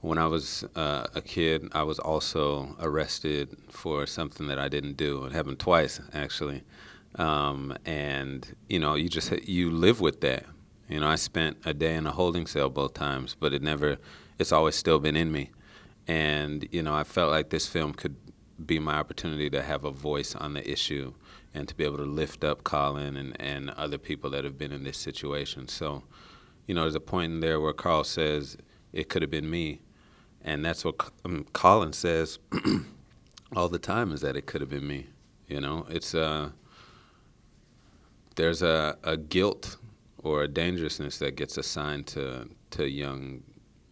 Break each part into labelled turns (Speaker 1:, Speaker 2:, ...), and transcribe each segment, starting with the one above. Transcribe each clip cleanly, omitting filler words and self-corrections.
Speaker 1: When I was a kid, I was also arrested for something that I didn't do. It happened twice, actually. And, you know, you live with that. You know, I spent a day in a holding cell both times, but it's always still been in me. And, you know, I felt like this film could be my opportunity to have a voice on the issue and to be able to lift up Colin and other people that have been in this situation. So, you know, there's a point in there where Carl says, it could have been me. And that's what Colin says all the time, is that it could have been me. You know, there's a guilt or a dangerousness that gets assigned to young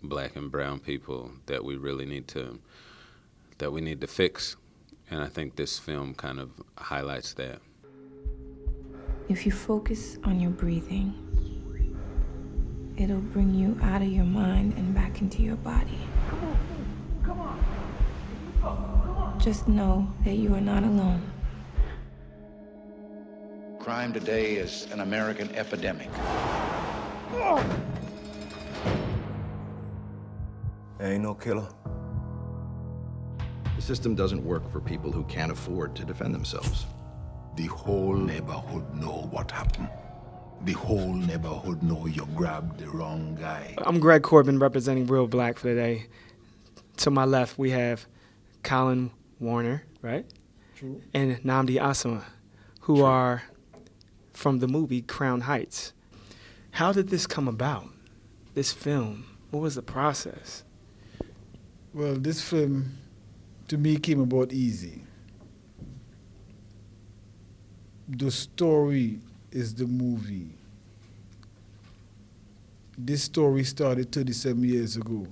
Speaker 1: black and brown people that we really need to fix. And I think this film kind of highlights that.
Speaker 2: If you focus on your breathing, it'll bring you out of your mind and back into your body. Come on. Just know that you are not alone.
Speaker 3: Crime today is an American epidemic.
Speaker 4: I ain't no killer.
Speaker 5: The system doesn't work for people who can't afford to defend themselves.
Speaker 6: The whole neighborhood know what happened. The whole neighborhood know you grabbed the wrong guy.
Speaker 7: I'm GREG CORBIN representing Reelblack for today. To my left, we have COLIN WARNER, right?
Speaker 8: True.
Speaker 7: And NNAMDI ASOMUGHA, who are from the movie Crown Heights. How did this come about, this film? What was the process?
Speaker 8: Well, this film, to me, came about easy. The story is the movie. This story started 37 years ago.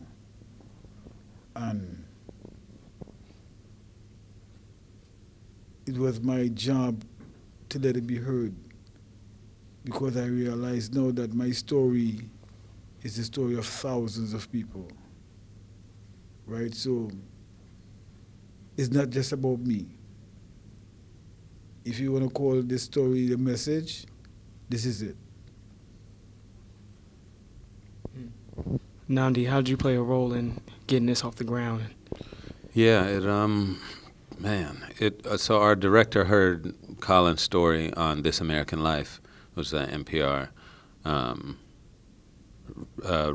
Speaker 8: And it was my job to let it be heard, because I realized now that my story is the story of thousands of people, right? So it's not just about me. If you want to call this story the message, this is it.
Speaker 7: NNAMDI, how did you play a role in getting this off the ground?
Speaker 1: Yeah, so our director heard Colin's story on This American Life, which was an NPR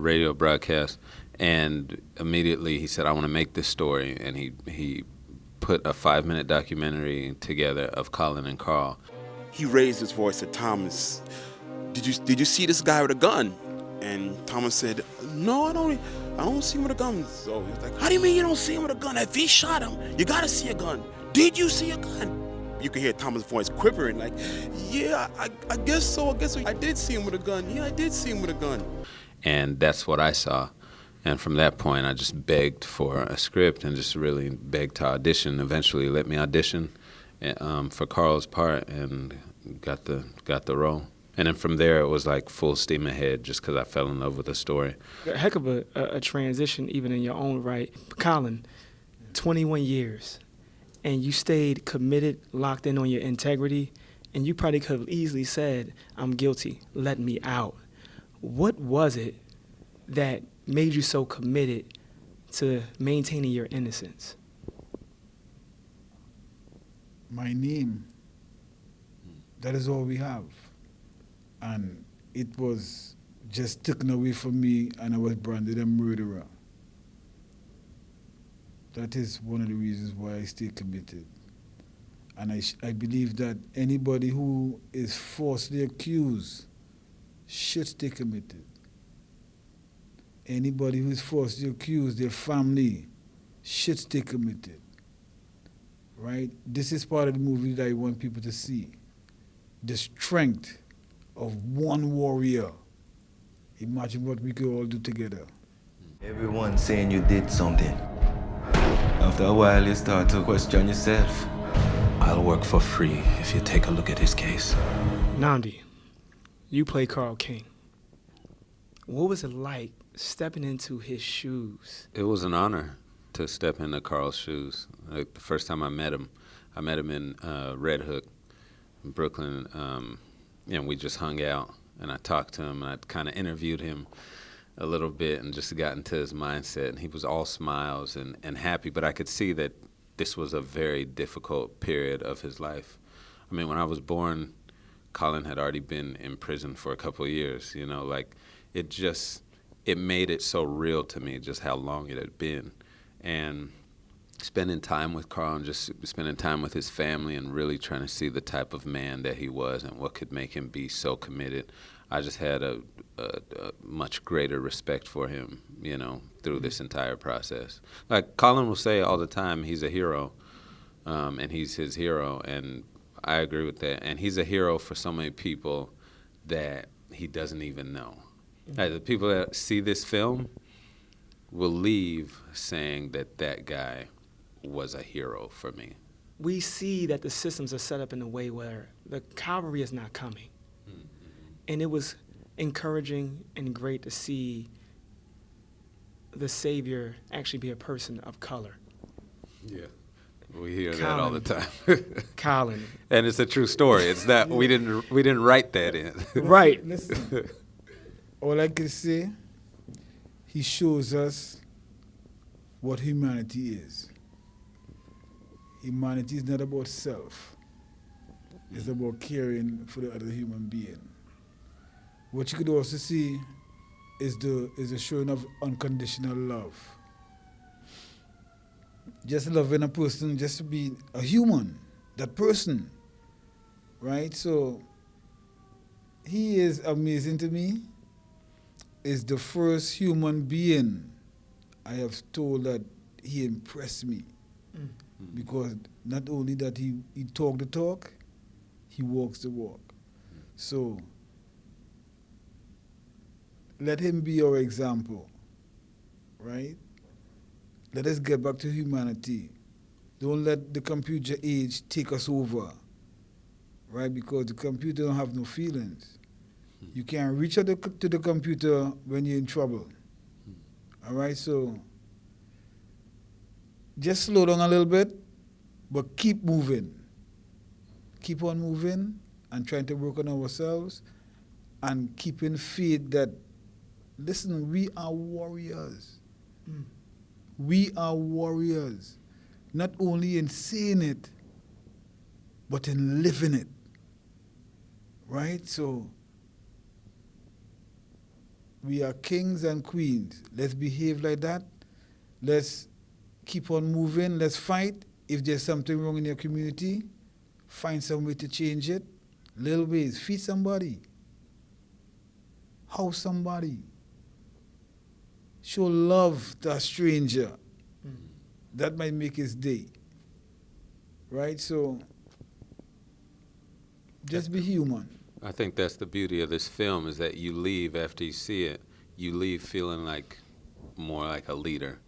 Speaker 1: radio broadcast, and immediately he said, I want to make this story, and he put a 5-minute documentary together of Colin and Carl.
Speaker 9: He raised his voice to Thomas, did you see this guy with a gun? And Thomas said, no, I don't see him with a gun. So he was like, how do you mean you don't see him with a gun? If he shot him, you gotta see a gun. Did you see a gun? You could hear Thomas' voice quivering, like, yeah, I guess so. I did see him with a gun. Yeah, I did see him with a gun.
Speaker 1: And that's what I saw. And from that point, I just begged for a script and just really begged to audition. Eventually let me audition for Carl's part and got the role. And then from there, it was like full steam ahead just because I fell in love with the story.
Speaker 7: A heck of a transition, even in your own right. Colin, 21 years, and you stayed committed, locked in on your integrity, and you probably could have easily said, I'm guilty, let me out. What was it that made you so committed to maintaining your innocence?
Speaker 8: My name, that is all we have. And it was just taken away from me, and I was branded a murderer. That is one of the reasons why I stay committed. And I believe that anybody who is falsely accused should stay committed. Anybody who is falsely accused, their family, should stay committed. Right? This is part of the movie that I want people to see. The strength of one warrior. Imagine what we could all do together.
Speaker 4: Everyone saying you did something. After a while, you start to question yourself.
Speaker 10: I'll work for free if you take a look at his case.
Speaker 7: NNAMDI, you play Carl King. What was it like stepping into his shoes?
Speaker 1: It was an honor to step into Carl's shoes. Like the first time I met him in Red Hook, in Brooklyn, and we just hung out, and I talked to him, and I kind of interviewed him a little bit and just got into his mindset. And he was all smiles and happy, but I could see that this was a very difficult period of his life. I mean, when I was born, Colin had already been in prison for a couple of years, you know, like it made it so real to me just how long it had been. And spending time with Carl and just spending time with his family and really trying to see the type of man that he was and what could make him be so committed, I just had a much greater respect for him, you know, through this entire process. Like Colin will say all the time, he's a hero, and he's his hero, and I agree with that. And he's a hero for so many people that he doesn't even know. Like the people that see this film will leave saying that guy was a hero for me.
Speaker 7: We see that the systems are set up in a way where the cavalry is not coming. Mm-hmm. And it was encouraging and great to see the savior actually be a person of color.
Speaker 1: Yeah. We hear that all the time.
Speaker 7: Colin.
Speaker 1: And it's a true story. It's that we didn't write that in.
Speaker 7: Right.
Speaker 8: Listen, all I can say, he shows us what humanity is. Humanity is not about self. It's about caring for the other human being. What you could also see is the showing of unconditional love. Just loving a person, just to be a human, that person, right? So he is amazing to me. Is the first human being I have told that he impressed me. Because not only that he talked the talk, he walks the walk. So let him be our example, right? Let us get back to humanity. Don't let the computer age take us over, right? Because the computer don't have no feelings. You can't reach out to the computer when you're in trouble. All right, so just slow down a little bit, but keep moving. Keep on moving and trying to work on ourselves and keeping faith that, listen, we are warriors. We are warriors, not only in saying it, but in living it, right? So we are kings and queens. Let's behave like that. Let's keep on moving. Let's fight. If there's something wrong in your community, find some way to change it. Little ways. Feed somebody. House somebody. Show love to a stranger. That might make his day. Right? So just be human.
Speaker 1: I think that's the beauty of this film, is that you leave after you see it, you leave feeling like more like a leader,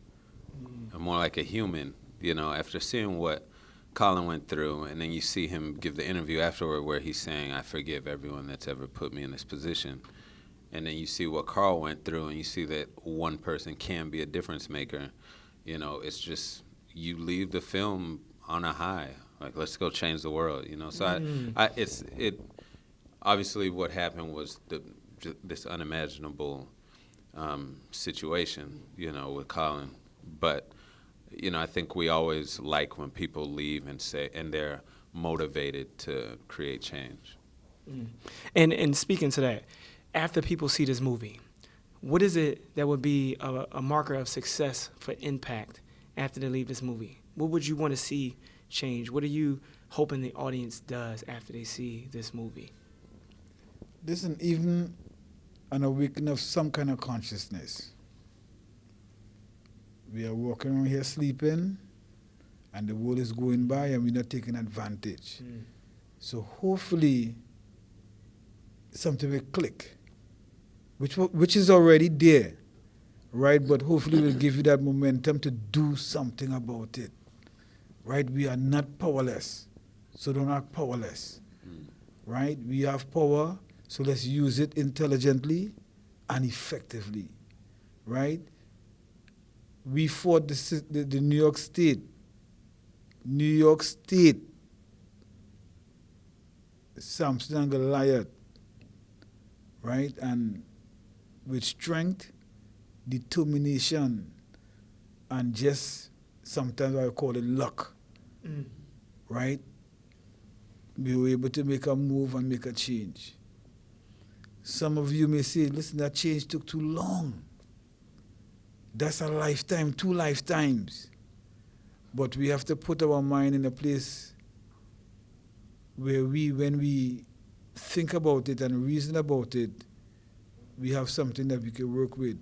Speaker 1: more like a human, you know, after seeing what Colin went through, and then you see him give the interview afterward where he's saying, I forgive everyone that's ever put me in this position. And then you see what Carl went through, and you see that one person can be a difference maker. You know, it's just, you leave the film on a high, like, let's go change the world, you know. So obviously what happened was this unimaginable situation, you know, with Colin. But, you know, I think we always like when people leave and say, and they're motivated to create change.
Speaker 7: And speaking to that, after people see this movie, what is it that would be a marker of success for impact after they leave this movie? What would you want to see change? What are you hoping the audience does after they see this movie?
Speaker 8: Listen, even an awakening of some kind of consciousness. We are walking around here sleeping, and the world is going by, and we're not taking advantage. So hopefully something will click, which is already there, right? But hopefully will give you that momentum to do something about it, right? We are not powerless, so don't act powerless, right? We have power, so let's use it intelligently and effectively, right? We fought the New York State. New York State, Samson and Goliath, right? And with strength determination, and just sometimes I call it luck, right? We were able to make a move and make a change. Some of you may say, listen, that change took too long. That's a lifetime, 2 lifetimes. But we have to put our mind in a place where when we think about it and reason about it, we have something that we can work with.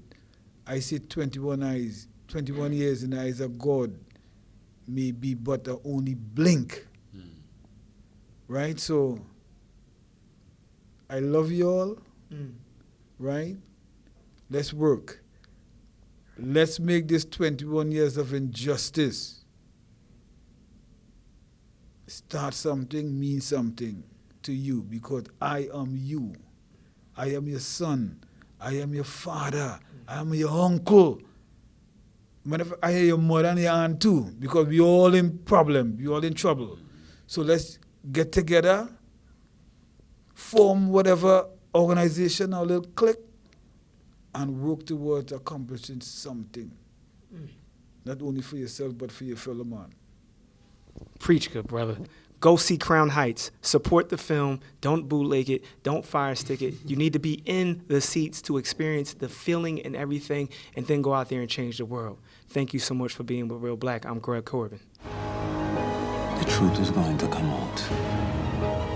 Speaker 8: I say 21 years in the eyes of God may be but a only blink. Right? So I love you all. Right? Let's work. Let's make this 21 years of injustice start something, mean something to you, because I am you. I am your son. I am your father. I am your uncle. Whenever I hear your mother and your aunt too, because we all in problem, we all in trouble. So let's get together, form whatever organization or little clique, and work towards accomplishing something. Not only for yourself, but for your fellow man.
Speaker 7: Preach, good brother. Go see Crown Heights. Support the film. Don't bootleg it. Don't fire stick it. You need to be in the seats to experience the feeling and everything, and then go out there and change the world. Thank you so much for being with Reelblack. I'm GREG CORBIN.
Speaker 10: The truth is going to come out.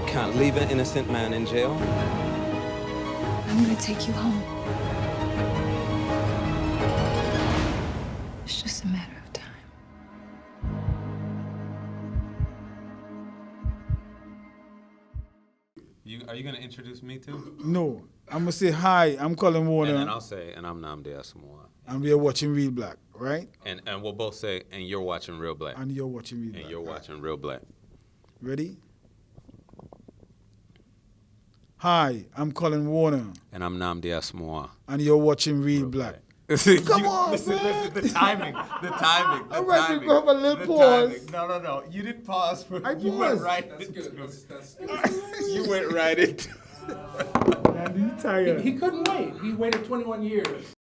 Speaker 11: Can't leave an innocent man in jail.
Speaker 2: I'm gonna take you home. It's just a matter of time.
Speaker 1: Are you going to introduce me too?
Speaker 8: No. I'm going to say, hi, I'm Colin Warner.
Speaker 1: And then I'll say, and I'm NNAMDI ASOMUGHA.
Speaker 8: And we are watching Reelblack, right?
Speaker 1: And we'll both say, and you're watching Reelblack.
Speaker 8: And you're watching Reelblack.
Speaker 1: And you're watching Reelblack.
Speaker 8: Ready? Hi, I'm Colin Warner.
Speaker 1: And I'm NNAMDI ASOMUGHA.
Speaker 8: And you're watching Reelblack. Come on,
Speaker 1: listen,
Speaker 8: man.
Speaker 1: the timing.
Speaker 8: All right, we go have a little pause.
Speaker 1: Timing. No. You didn't pause.
Speaker 8: You
Speaker 1: went right into You went right into
Speaker 8: Andy, you tired.
Speaker 12: He couldn't wait. He waited 21 years.